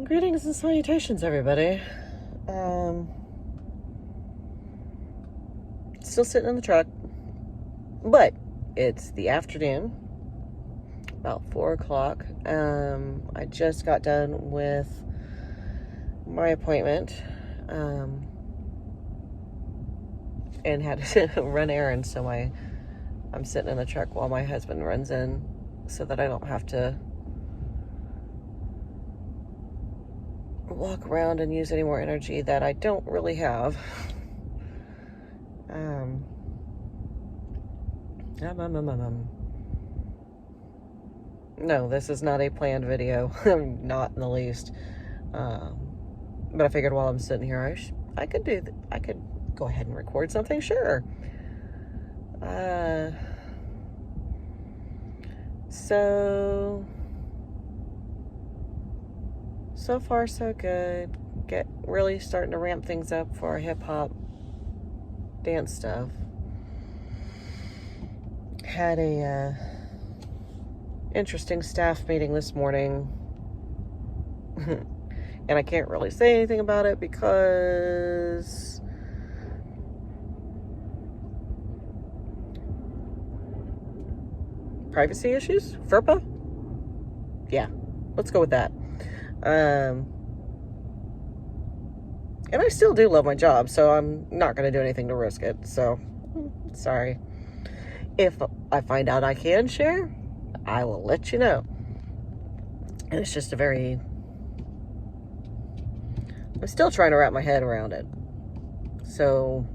Greetings and salutations, everybody. Still sitting in the truck, but it's the afternoon, about 4 o'clock. I just got done with my appointment, and had to run errands, so I'm sitting in the truck while my husband runs in so that I don't have to walk around and use any more energy that I don't really have. No, this is not a planned video. Not in the least. But I figured while I'm sitting here, I could go ahead and record something. Sure. So far so good. Really starting to ramp things up for our hip hop dance stuff. Had a interesting staff meeting this morning. And I can't really say anything about it because privacy issues? FERPA? Yeah, let's go with that. And I still do love my job, so I'm not going to do anything to risk it. So, sorry. If I find out I can share, I will let you know. And it's just I'm still trying to wrap my head around it. So,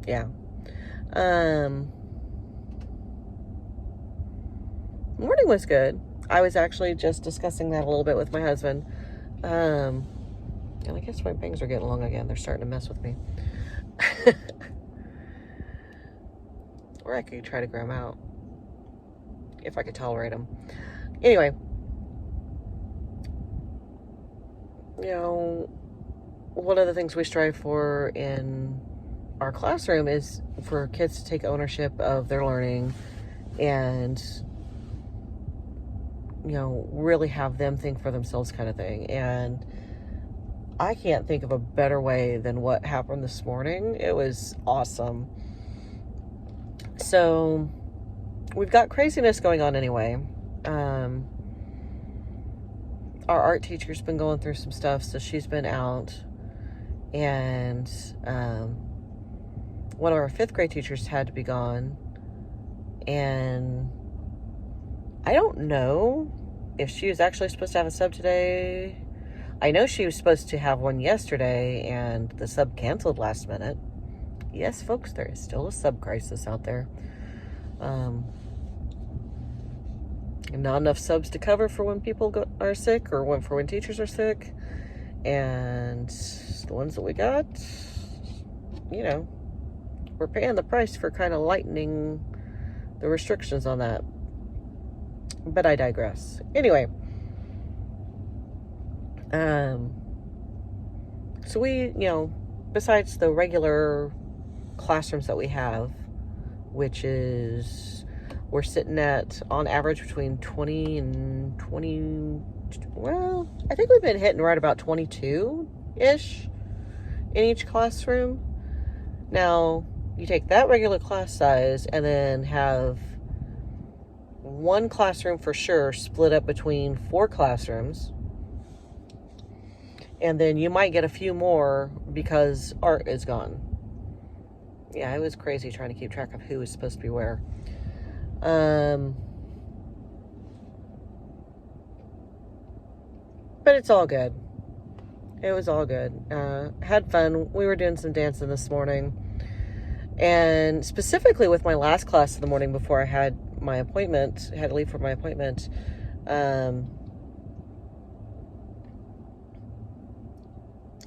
yeah. Morning was good. I was actually just discussing that a little bit with my husband. And I guess my bangs are getting long again. They're starting to mess with me. Or I could try to grow them out if I could tolerate them. Anyway, one of the things we strive for in our classroom is for kids to take ownership of their learning and, really have them think for themselves kind of thing. And I can't think of a better way than what happened this morning. It was awesome. So we've got craziness going on anyway. Our art teacher's been going through some stuff, so she's been out. And one of our 5th grade teachers had to be gone. And I don't know if she was actually supposed to have a sub today. I know she was supposed to have one yesterday, and the sub canceled last minute. Yes, folks, there is still a sub crisis out there. Not enough subs to cover for when people are sick, or when teachers are sick. And the ones that we got, we're paying the price for kind of lightening the restrictions on that. But I digress. Anyway, so we, besides the regular classrooms that we have, which is, we're sitting at, on average, between 20 and 20, well, I think we've been hitting right about 22-ish in each classroom. Now, you take that regular class size and then have one classroom for sure split up between 4 classrooms. And then you might get a few more because art is gone. Yeah, it was crazy trying to keep track of who was supposed to be where. But it's all good. It was all good. Had fun. We were doing some dancing this morning. And specifically with my last class in the morning before I had my appointment, had to leave for my appointment,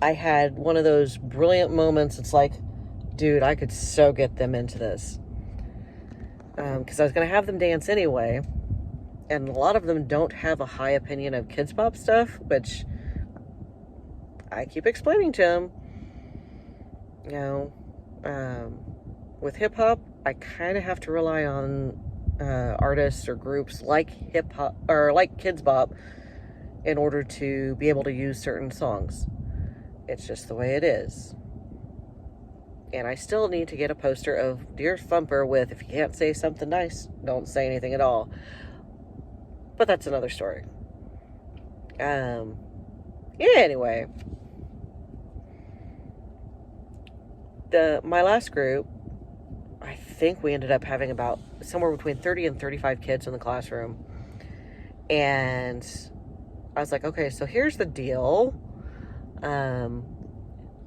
I had one of those brilliant moments. It's like, dude, I could so get them into this. Because I was going to have them dance anyway. And a lot of them don't have a high opinion of Kids Bop stuff, which I keep explaining to them. With hip hop, I kind of have to rely on artists or groups like hip hop or like Kids Bop in order to be able to use certain songs. It's just the way it is. And I still need to get a poster of Dear Thumper with, if you can't say something nice, don't say anything at all. But that's another story. Yeah, anyway. My last group, I think we ended up having about somewhere between 30 and 35 kids in the classroom. And I was like, okay, so here's the deal.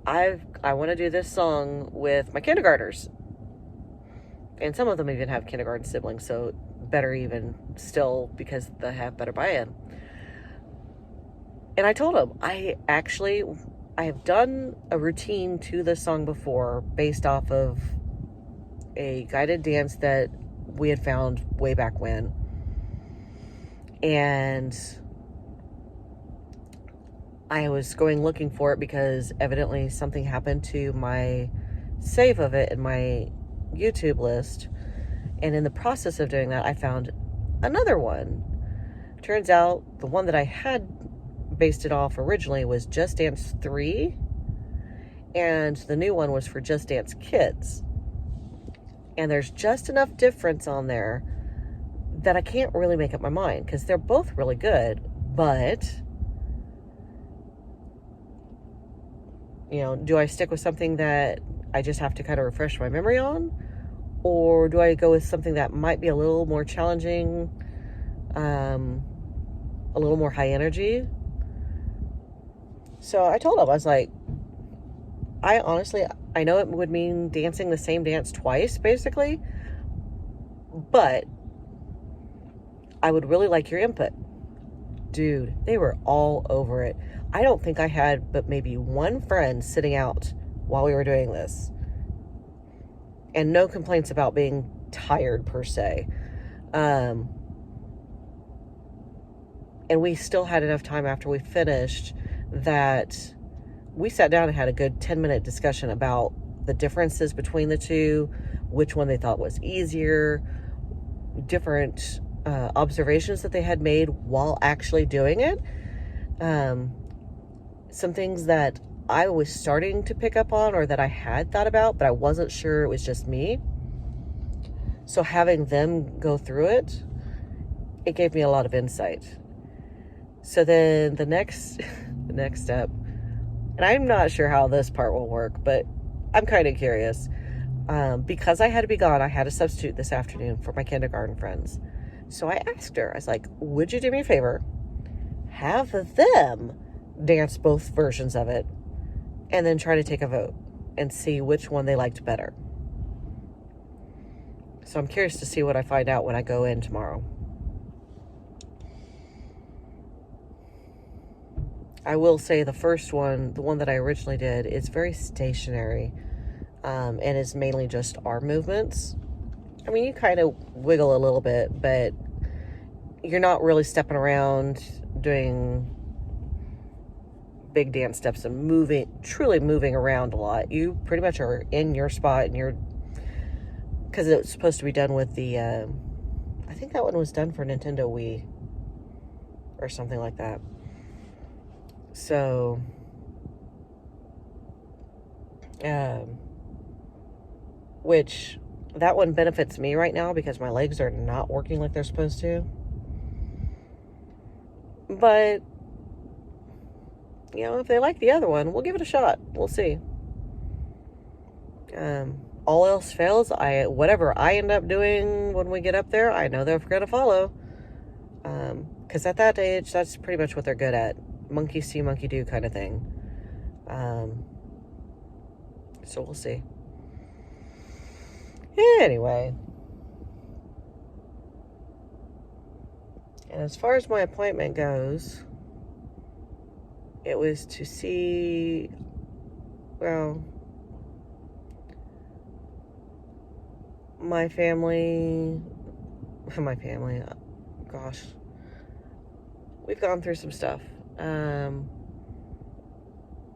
I want to do this song with my kindergartners. And some of them even have kindergarten siblings, so better even still because they have better buy-in. And I told them, I have done a routine to this song before based off of a guided dance that we had found way back when. And I was going looking for it because evidently something happened to my save of it in my YouTube list. And in the process of doing that, I found another one. Turns out the one that I had based it off originally was Just Dance 3. And the new one was for Just Dance Kids. And there's just enough difference on there that I can't really make up my mind because they're both really good. But, you know, do I stick with something that I just have to kind of refresh my memory on? Or do I go with something that might be a little more challenging, a little more high energy? So I told him, I was like, I know it would mean dancing the same dance twice, basically, but I would really like your input. Dude, they were all over it. I don't think I had but maybe one friend sitting out while we were doing this. And no complaints about being tired per se. And we still had enough time after we finished that we sat down and had a good 10-minute discussion about the differences between the two, which one they thought was easier, different observations that they had made while actually doing it. Some things that I was starting to pick up on or that I had thought about, but I wasn't sure it was just me. So having them go through it, it gave me a lot of insight. So then the next step, and I'm not sure how this part will work, but I'm kind of curious. Because I had to be gone, I had a substitute this afternoon for my kindergarten friends. So I asked her, I was like, would you do me a favor? Have them dance both versions of it and then try to take a vote and see which one they liked better. So I'm curious to see what I find out when I go in tomorrow. I will say the first one, the one that I originally did, is very stationary and is mainly just arm movements. I mean, you kind of wiggle a little bit, but you're not really stepping around doing big dance steps and truly moving around a lot. You pretty much are in your spot and because it was supposed to be done with the, I think that one was done for Nintendo Wii or something like that. So, which that one benefits me right now because my legs are not working like they're supposed to. But, you know, if they like the other one, we'll give it a shot. We'll see. All else fails, whatever I end up doing when we get up there, I know they're going to follow. Because at that age, that's pretty much what they're good at. Monkey see, monkey do kind of thing. So we'll see. Anyway. And as far as my appointment goes, it was to see, well, my family, gosh, we've gone through some stuff.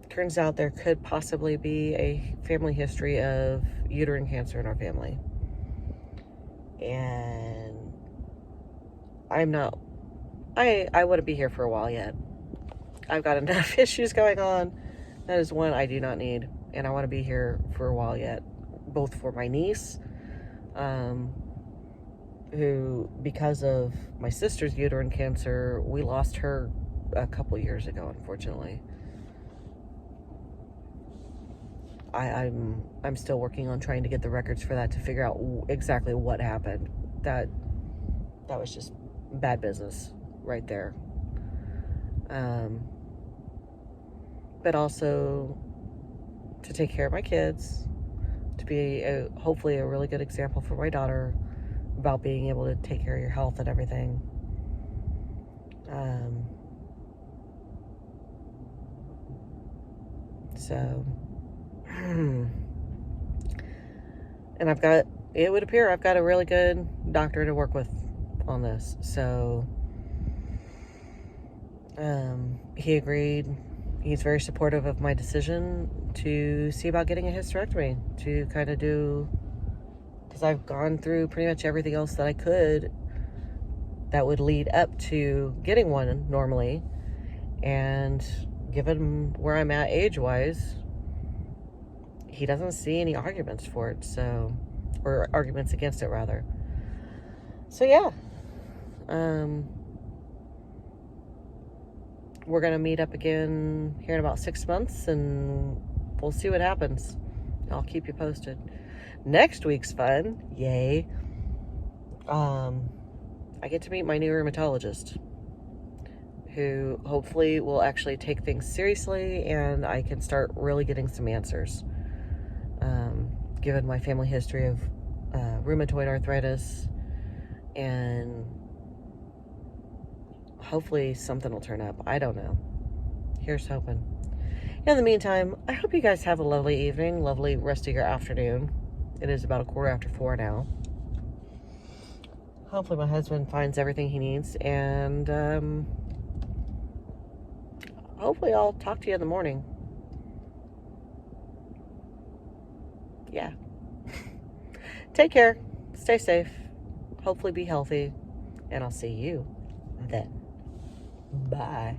Turns out there could possibly be a family history of uterine cancer in our family. And I wouldn't be here for a while yet. I've got enough issues going on. That is one I do not need. And I want to be here for a while yet. Both for my niece, who, because of my sister's uterine cancer, we lost her a couple years ago, unfortunately. I'm still working on trying to get the records for that to figure out exactly what happened. That was just bad business right there. But also to take care of my kids, to be hopefully a really good example for my daughter about being able to take care of your health and everything. So, and it would appear I've got a really good doctor to work with on this. So, he agreed. He's very supportive of my decision to see about getting a hysterectomy, to kind of do, because I've gone through pretty much everything else that I could that would lead up to getting one normally. And given where I'm at age-wise, he doesn't see any arguments for it, so, or arguments against it, rather. So, yeah. We're going to meet up again here in about 6 months, and we'll see what happens. I'll keep you posted. Next week's fun. Yay. I get to meet my new rheumatologist, who hopefully will actually take things seriously, and I can start really getting some answers. Given my family history of rheumatoid arthritis, and hopefully something will turn up. I don't know. Here's hoping. In the meantime, I hope you guys have a lovely evening, lovely rest of your afternoon. It is about 4:15 now. Hopefully my husband finds everything he needs, and hopefully I'll talk to you in the morning. Yeah. Take care. Stay safe. Hopefully be healthy. And I'll see you then. Bye.